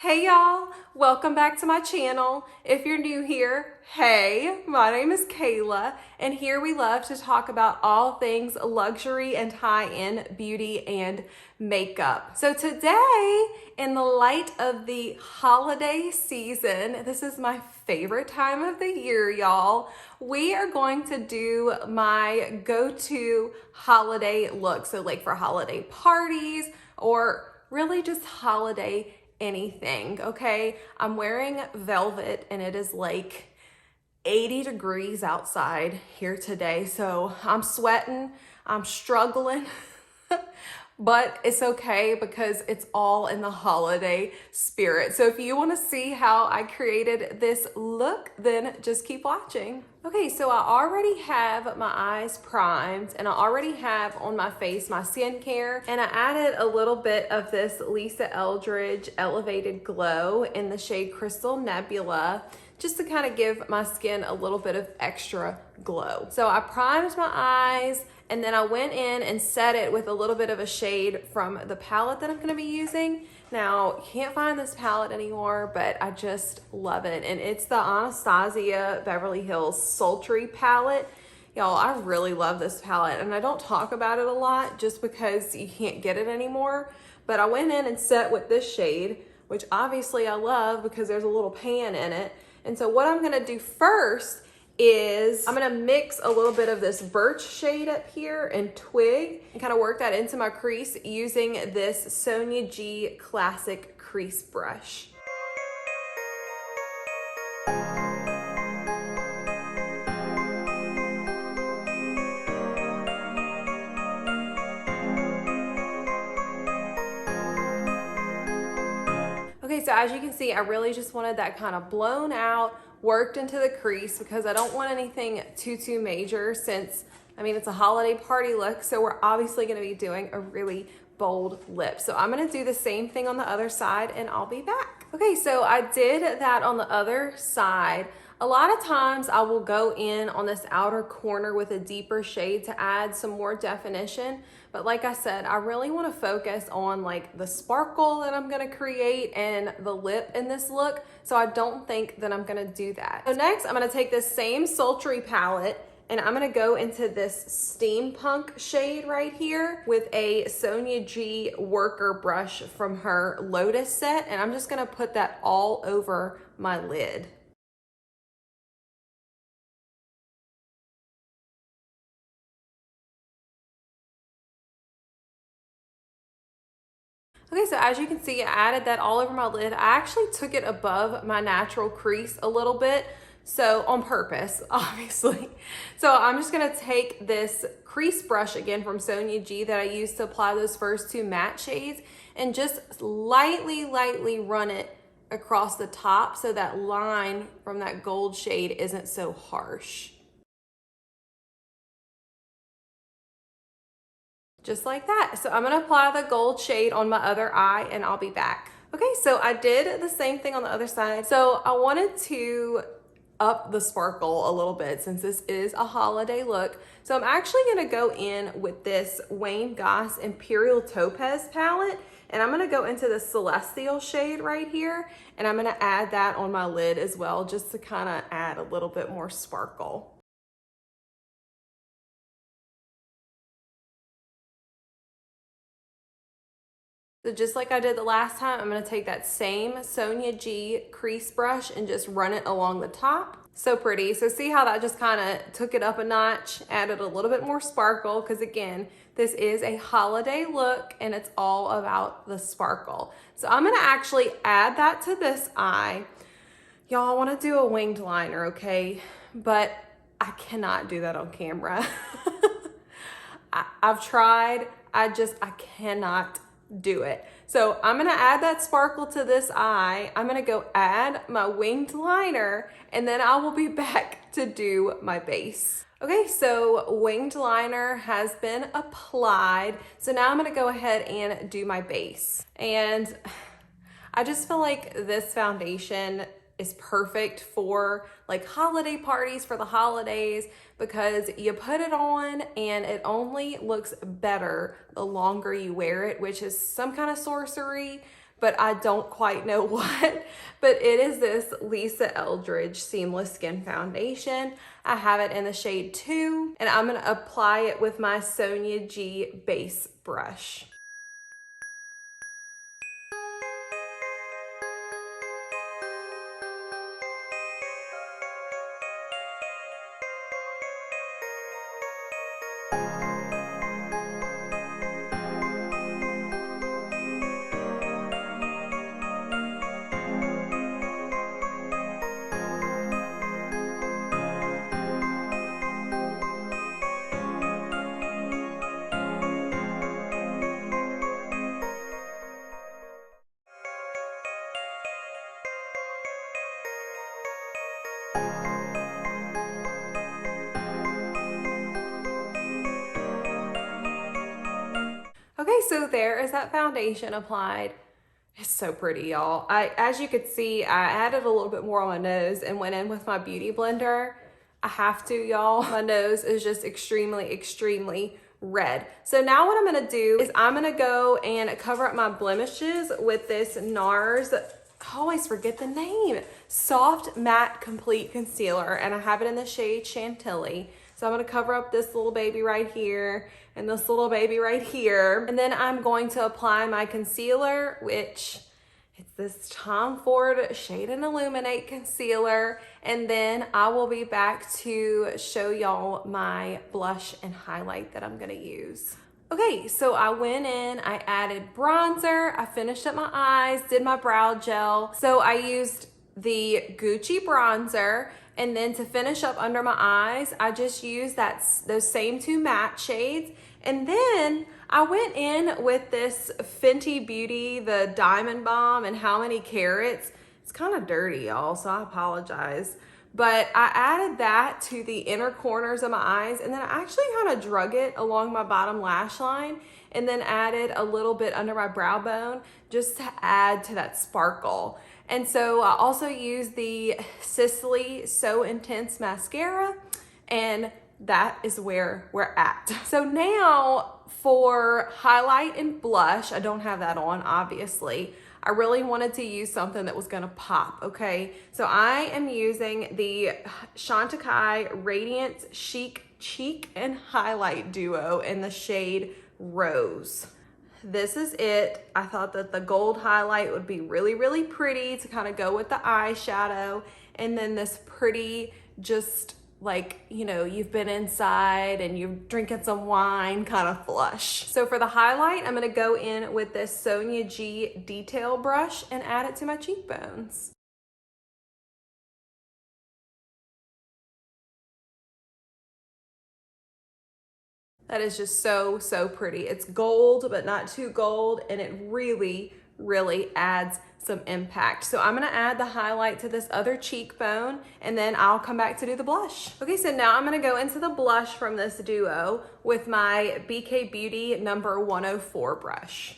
Hey y'all, welcome back to my channel. If you're new here, hey, my name is Kayla, and here we love to talk about all things luxury and high-end beauty and makeup. So today, in the light of the holiday season, this is my favorite time of the year, y'all. We are going to do my go-to holiday look. So like for holiday parties or really just holiday anything, okay? I'm wearing velvet and it is like 80 degrees outside here today. So I'm sweating, I'm struggling, but it's okay because it's all in the holiday spirit. So if you want to see how I created this look, then just keep watching. Okay, so I already have my eyes primed and I already have on my face my skincare, and I added a little bit of this Lisa Eldridge Elevated Glow in the shade Crystal Nebula, just to kind of give my skin a little bit of extra glow. So I primed my eyes and then I went in and set it with a little bit of a shade from the palette that I'm gonna be using. Now, you can't find this palette anymore, but I just love it. And it's the Anastasia Beverly Hills Sultry palette. Y'all, I really love this palette, and I don't talk about it a lot just because you can't get it anymore. But I went in and set with this shade, which obviously I love because there's a little pan in it. And so what I'm gonna do first is I'm gonna mix a little bit of this birch shade up here and twig and kind of work that into my crease using this Sonia G Classic crease brush. Okay, so as you can see, I really just wanted that kind of blown out, worked into the crease because I don't want anything too major since, I mean, it's a holiday party look, so we're obviously gonna be doing a really bold lip. So I'm gonna do the same thing on the other side and I'll be back. Okay, so I did that on the other side. A lot of times I will go in on this outer corner with a deeper shade to add some more definition. But like I said, I really want to focus on like the sparkle that I'm going to create and the lip in this look. So I don't think that I'm going to do that. So next I'm going to take this same Sultry palette and I'm going to go into this steampunk shade right here with a Sonia G worker brush from her Lotus set. And I'm just going to put that all over my lid. Okay, so as you can see, I added that all over my lid. I actually took it above my natural crease a little bit, so on purpose, obviously. So I'm just gonna take this crease brush again from Sonia G that I used to apply those first two matte shades and just lightly run it across the top so that line from that gold shade isn't so harsh. Just like that. So I'm gonna apply the gold shade on my other eye and I'll be back. Okay, so I did the same thing on the other side. So I wanted to up the sparkle a little bit since this is a holiday look. So I'm actually gonna go in with this Wayne Goss Imperial Topaz palette, and I'm gonna go into the Celestial shade right here, and I'm gonna add that on my lid as well, just to kind of add a little bit more sparkle. So just like I did the last time, I'm gonna take that same Sonia G crease brush and just run it along the top. So pretty. So see how that just kind of took it up a notch, added a little bit more sparkle, because again, this is a holiday look and it's all about the sparkle. So I'm gonna actually add that to this eye. Y'all, I wanna do a winged liner, okay? But I cannot do that on camera. I've tried, I cannot do it. So I'm gonna add that sparkle to this eye. I'm gonna go add my winged liner and then I will be back to do my base. Okay, so winged liner has been applied. So now I'm gonna go ahead and do my base. And I just feel like this foundation is perfect for like holiday parties, for the holidays, because you put it on and it only looks better the longer you wear it, which is some kind of sorcery, but I don't quite know what. But it is this Lisa Eldridge Seamless Skin Foundation. I have it in the shade 2, and I'm gonna apply it with my Sonia G base brush. Okay, so there is that foundation applied. It's so pretty, y'all. As you could see, I added a little bit more on my nose and went in with my beauty blender. I have to, y'all. My nose is just extremely, extremely red. So now what I'm gonna do is I'm gonna go and cover up my blemishes with this NARS, I always forget the name, Soft Matte Complete Concealer, and I have it in the shade Chantecaille. So I'm gonna cover up this little baby right here and this little baby right here. And then I'm going to apply my concealer, which it's this Tom Ford Shade and Illuminate concealer. And then I will be back to show y'all my blush and highlight that I'm gonna use. Okay, so I went in, I added bronzer, I finished up my eyes, did my brow gel. So I used the Gucci bronzer, and then to finish up under my eyes, I just used those same 2 matte shades. And then I went in with this Fenty Beauty, the Diamond Bomb and How Many Carats. It's kind of dirty, y'all, so I apologize. But I added that to the inner corners of my eyes, and then I actually kind of drug it along my bottom lash line, and then added a little bit under my brow bone just to add to that sparkle. And so I also used the Sisley So Intense mascara, and that is where we're at. So now for highlight and blush, I don't have that on, obviously. I really wanted to use something that was gonna pop, okay? So I am using the Chantecaille Radiance Chic Cheek and Highlight Duo in the shade Rose. This is it. I thought that the gold highlight would be really, really pretty to kind of go with the eyeshadow. And then this pretty, just like, you know, you've been inside and you're drinking some wine kind of flush. So for the highlight, I'm gonna go in with this Sonia G detail brush and add it to my cheekbones. That is just so, so pretty. It's gold, but not too gold, and it really, really adds some impact. So I'm gonna add the highlight to this other cheekbone, and then I'll come back to do the blush. Okay, so now I'm gonna go into the blush from this duo with my BK Beauty number 104 brush.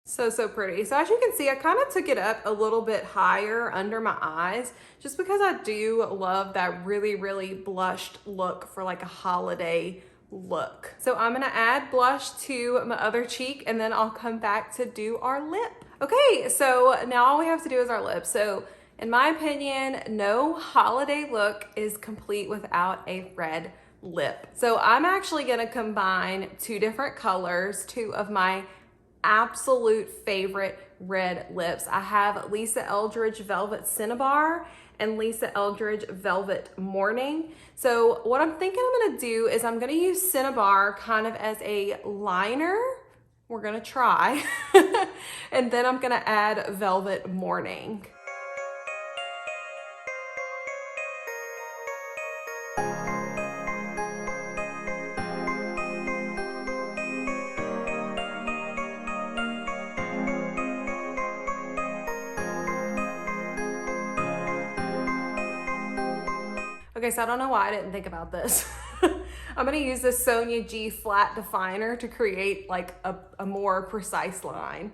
So, so pretty. So as you can see, I kind of took it up a little bit higher under my eyes just because I do love that really, really blushed look for like a holiday look. So I'm gonna add blush to my other cheek, and then I'll come back to do our lip. Okay, so now all we have to do is our lips. So in my opinion, no holiday look is complete without a red lip. So I'm actually gonna combine 2 different colors, 2 of my absolute favorite red lips. I have Lisa Eldridge Velvet Cinnibar and Lisa Eldridge Velvet Morning. So what I'm thinking I'm gonna do is I'm gonna use Cinnibar kind of as a liner. We're gonna try. And then I'm gonna add Velvet Morning. Okay, so I don't know why I didn't think about this. I'm gonna use this Sonia G flat definer to create like a more precise line.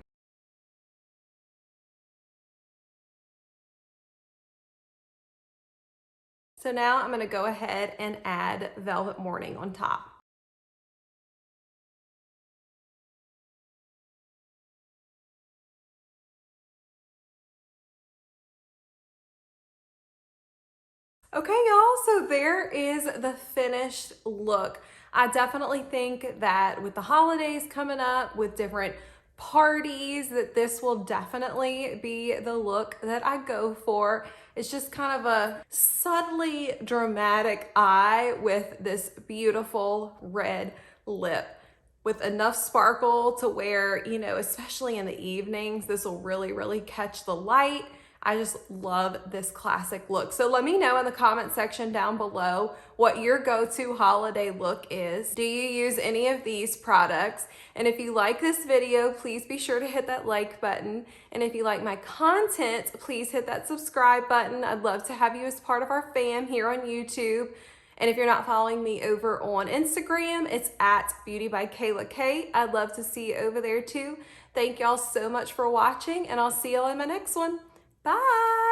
So now I'm gonna go ahead and add Velvet Morning on top. Okay, y'all, so there is the finished look. I definitely think that with the holidays coming up, with different parties, that this will definitely be the look that I go for. It's just kind of a subtly dramatic eye with this beautiful red lip with enough sparkle to where, you know, especially in the evenings, this will really catch the light. I just love this classic look. So let me know in the comment section down below what your go-to holiday look is. Do you use any of these products? And if you like this video, please be sure to hit that like button. And if you like my content, please hit that subscribe button. I'd love to have you as part of our fam here on YouTube. And if you're not following me over on Instagram, it's at beautybykaylak. I'd love to see you over there too. Thank y'all so much for watching, and I'll see y'all in my next one. Bye.